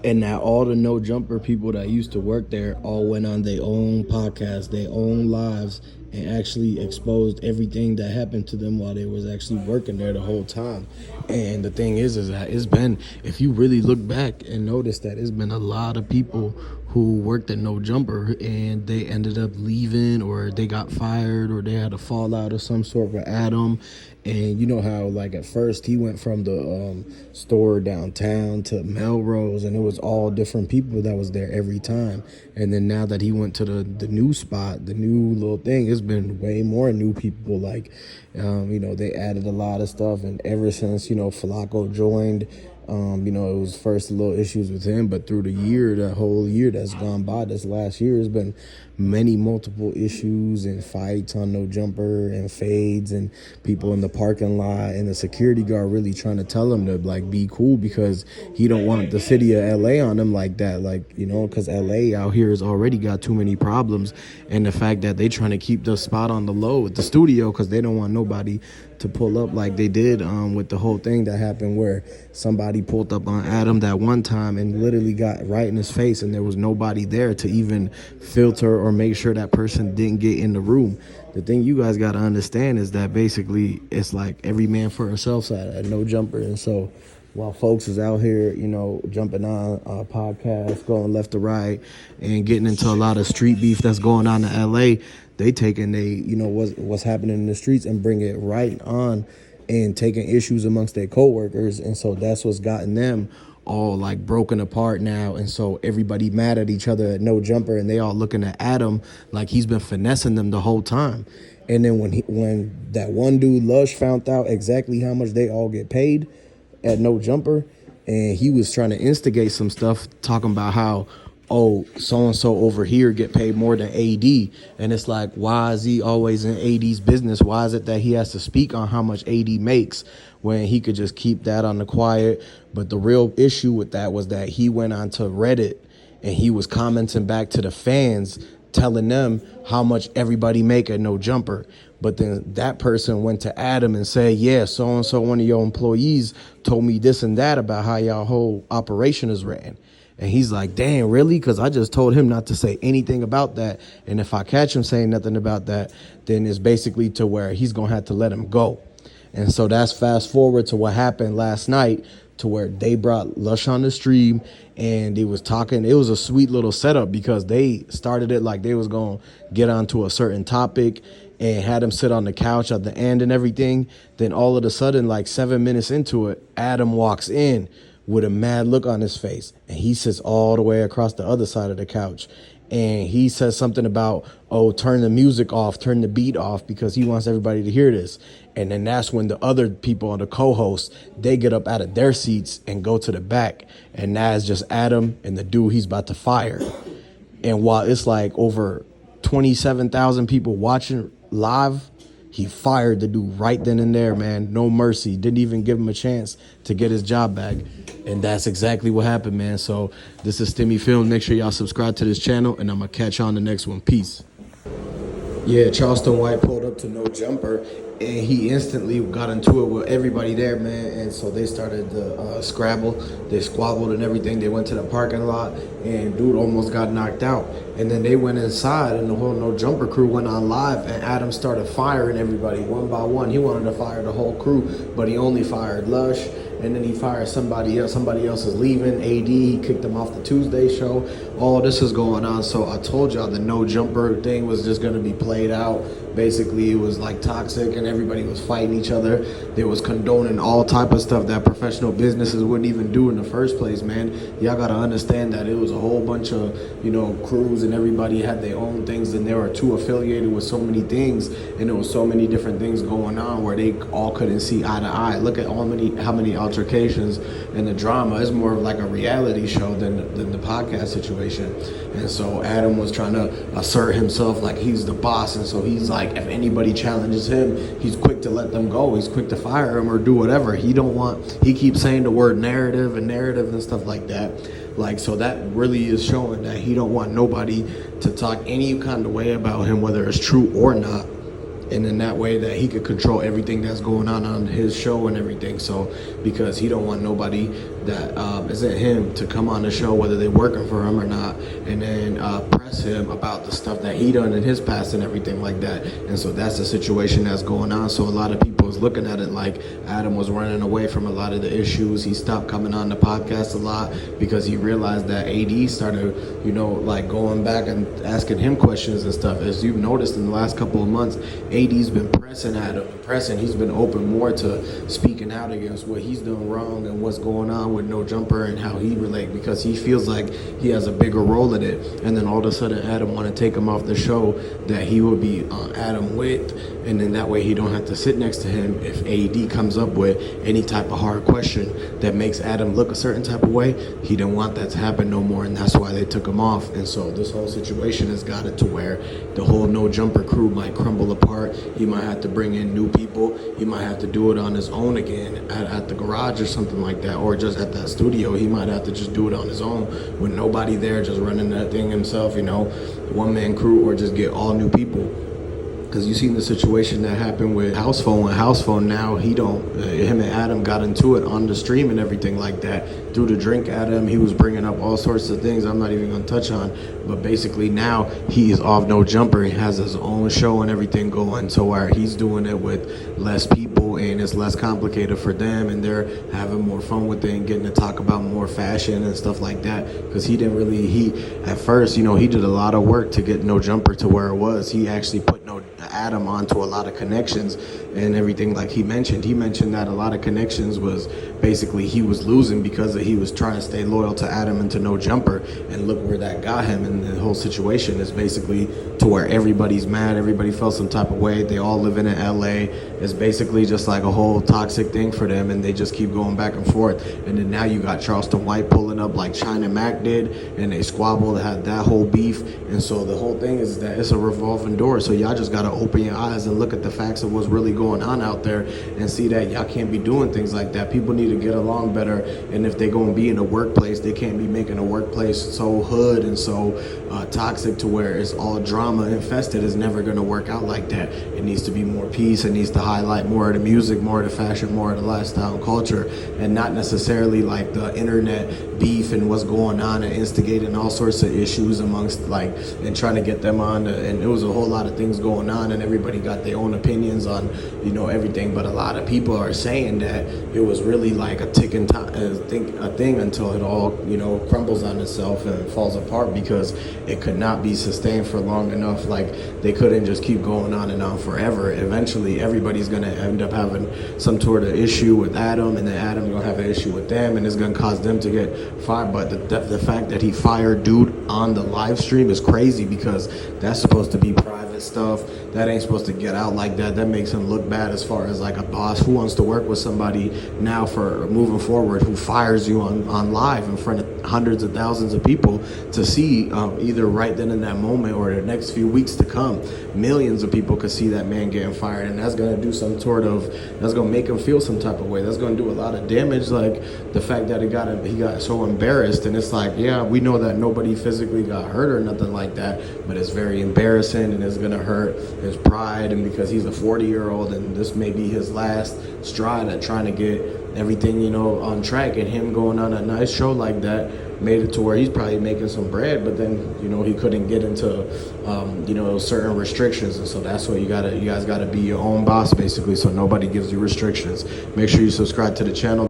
And now all the no jumper people that used to work there all went on their own podcast, their own lives, and actually exposed everything that happened to them while they was actually working there the whole time. And the thing is that it's been, if you really look back and notice that it's been a lot of people who worked at No Jumper and they ended up leaving, or they got fired, or they had a fallout of some sort with Adam. And you know how, like, at first he went from the store downtown to Melrose, and it was all different people that was there every time. And then now that he went to the new spot, the new little thing, it's been way more new people. Like, they added a lot of stuff. And ever since, Flacco joined, it was first a little issues with him, but through the whole year that's gone by, this last year, has been multiple issues and fights on No Jumper and fades and people in the parking lot, and the security guard really trying to tell him to, like, be cool, because he don't want the city of LA on him like that, because LA out here has already got too many problems. And the fact that they trying to keep the spot on the low at the studio, because they don't want nobody to pull up like they did with the whole thing that happened, where somebody pulled up on Adam that one time and literally got right in his face, and there was nobody there to even filter or make sure that person didn't get in the room. The thing you guys got to understand is that basically it's like every man for himself at No Jumper. And so while folks is out here, jumping on podcasts, going left to right, and getting into a lot of street beef that's going on in LA, they taking what's happening in the streets and bring it right on, and taking issues amongst their coworkers. And so that's what's gotten them all, like, broken apart now. And so everybody mad at each other at No Jumper, and they all looking at Adam like he's been finessing them the whole time. And then when that one dude Lush found out exactly how much they all get paid at No Jumper, and he was trying to instigate some stuff, talking about how, so-and-so over here get paid more than AD. And it's like, why is he always in AD's business? Why is it that he has to speak on how much AD makes when he could just keep that on the quiet? But the real issue with that was that he went onto Reddit and he was commenting back to the fans, telling them how much everybody make at No Jumper. But then that person went to Adam and said, yeah, so-and-so, one of your employees told me this and that about how y'all whole operation is ran. And he's like, damn, really? Because I just told him not to say anything about that. And if I catch him saying nothing about that, then it's basically to where he's going to have to let him go. And so that's fast forward to what happened last night, to where they brought Lush on the stream, and they was talking. It was a sweet little setup, because they started it like they was going to get onto a certain topic and had him sit on the couch at the end and everything. Then all of a sudden, like 7 minutes into it, Adam walks in with a mad look on his face, and he sits all the way across the other side of the couch, and he says something about, turn the music off, turn the beat off, because he wants everybody to hear this. And then that's when the other people on the co-hosts, they get up out of their seats and go to the back, and now it's just Adam and the dude he's about to fire. And while it's like over 27,000 people watching live, he fired the dude right then and there, man. No mercy. Didn't even give him a chance to get his job back. And that's exactly what happened, man. So this is Stimmy Films. Make sure y'all subscribe to this channel, and I'm going to catch you on the next one. Peace. Yeah, Charleston White pulled up to No Jumper, and he instantly got into it with everybody there, man. And so they started the scrabble. They squabbled and everything. They went to the parking lot, and dude almost got knocked out. And then they went inside, and the whole No Jumper crew went on live, and Adam started firing everybody one by one. He wanted to fire the whole crew, but he only fired Lush. And then he fired somebody else. Somebody else is leaving. AD, he kicked him off the Tuesday show. All this is going on. So I told y'all the No Jumper thing was just going to be played out. Basically, it was like toxic, and everybody was fighting each other. They was condoning all type of stuff that professional businesses wouldn't even do in the first place, man. Y'all got to understand that it was a whole bunch of, crews, and everybody had their own things, and they were too affiliated with so many things, and there was so many different things going on where they all couldn't see eye to eye. Look at how many altercations and the drama. Is more of like a reality show than the podcast situation. And so Adam was trying to assert himself like he's the boss, and so he's like, if anybody challenges him, he's quick to let them go. He's quick to fire him or do whatever. He keeps saying the word narrative and stuff like that. Like, so that really is showing that he don't want nobody to talk any kind of way about him, whether it's true or not. And in that way that he could control everything that's going on his show and everything. So because he don't want nobody that isn't him to come on the show, whether they're working for him or not, and then press him about the stuff that he done in his past and everything like that. And so that's the situation that's going on. So a lot of people is looking at it like Adam was running away from a lot of the issues. He stopped coming on the podcast a lot because he realized that AD started, like going back and asking him questions and stuff. As you've noticed in the last couple of months, AD's been pressing Adam, he's been open more to speaking out against what he's doing wrong and what's going on with No Jumper and how he relate, because he feels like he has a bigger role in it. And then all of a sudden Adam want to take him off the show that he will be Adam with, and then that way he don't have to sit next to him if AD comes up with any type of hard question that makes Adam look a certain type of way. He didn't want that to happen no more, and that's why they took him off. And so this whole situation has got it to where the whole No Jumper crew might crumble apart. He might have to bring in new people. He might have to do it on his own again at the garage or something like that, or just at that studio. He might have to just do it on his own with nobody there, just running that thing himself, one-man crew, or just get all new people. Because you seen the situation that happened with House Phone. With House Phone now, him and Adam got into it on the stream and everything like that. Through the drink Adam, he was bringing up all sorts of things I'm not even going to touch on. But basically now he is off No Jumper. He has his own show and everything going, so where he's doing it with less people and it's less complicated for them, and they're having more fun with it and getting to talk about more fashion and stuff like that. Because at first, he did a lot of work to get No Jumper to where it was. He actually put Adam onto a lot of connections and everything. Like he mentioned that a lot of connections was basically he was losing because he was trying to stay loyal to Adam and to No Jumper, and look where that got him. And the whole situation is basically to where everybody's mad, everybody felt some type of way. They all living in LA. It's basically just like a whole toxic thing for them, and they just keep going back and forth. And then now you got Charleston White pulling up like China Mac did, and they squabbled, had that whole beef. And so the whole thing is that it's a revolving door. So y'all just gotta open your eyes and look at the facts of what's really going on out there and see that y'all can't be doing things like that. People need to get along better, and if they're going to be in a workplace, they can't be making a workplace so hood and so toxic to where it's all drama infested. It's never going to work out like that. It needs to be more peace. It needs to highlight more of the music, more of the fashion, more of the lifestyle and culture, and not necessarily like the internet beef and what's going on and instigating all sorts of issues amongst and trying to get them on. And it was a whole lot of things going on, and everybody got their own opinions on everything. But a lot of people are saying that it was really like a ticking time, a thing until it all crumbles on itself and falls apart, because it could not be sustained for long enough. Like they couldn't just keep going on and on forever. Eventually everybody's going to end up having some sort of issue with Adam, and then Adam's going to have an issue with them, and it's going to cause them to get fired. But the fact that he fired dude on the live stream is crazy, because that's supposed to be private stuff. That ain't supposed to get out like that. That makes him look bad as far as like a boss who wants to work with somebody now for moving forward, who fires you on live in front of hundreds of thousands of people to see either right then in that moment or the next few weeks to come. Millions of people could see that man getting fired, and that's going to do that's going to make him feel some type of way. That's going to do a lot of damage. Like the fact that he got so embarrassed, and it's like, yeah, we know that nobody physically got hurt or nothing like that, but it's very embarrassing, and it's going to hurt his pride. And because he's a 40-year-old, and this may be his last stride at trying to get everything on track, and him going on a nice show like that made it to where he's probably making some bread, but then he couldn't get into certain restrictions. And so that's what you guys gotta be your own boss, basically, so nobody gives you restrictions. Make sure you subscribe to the channel.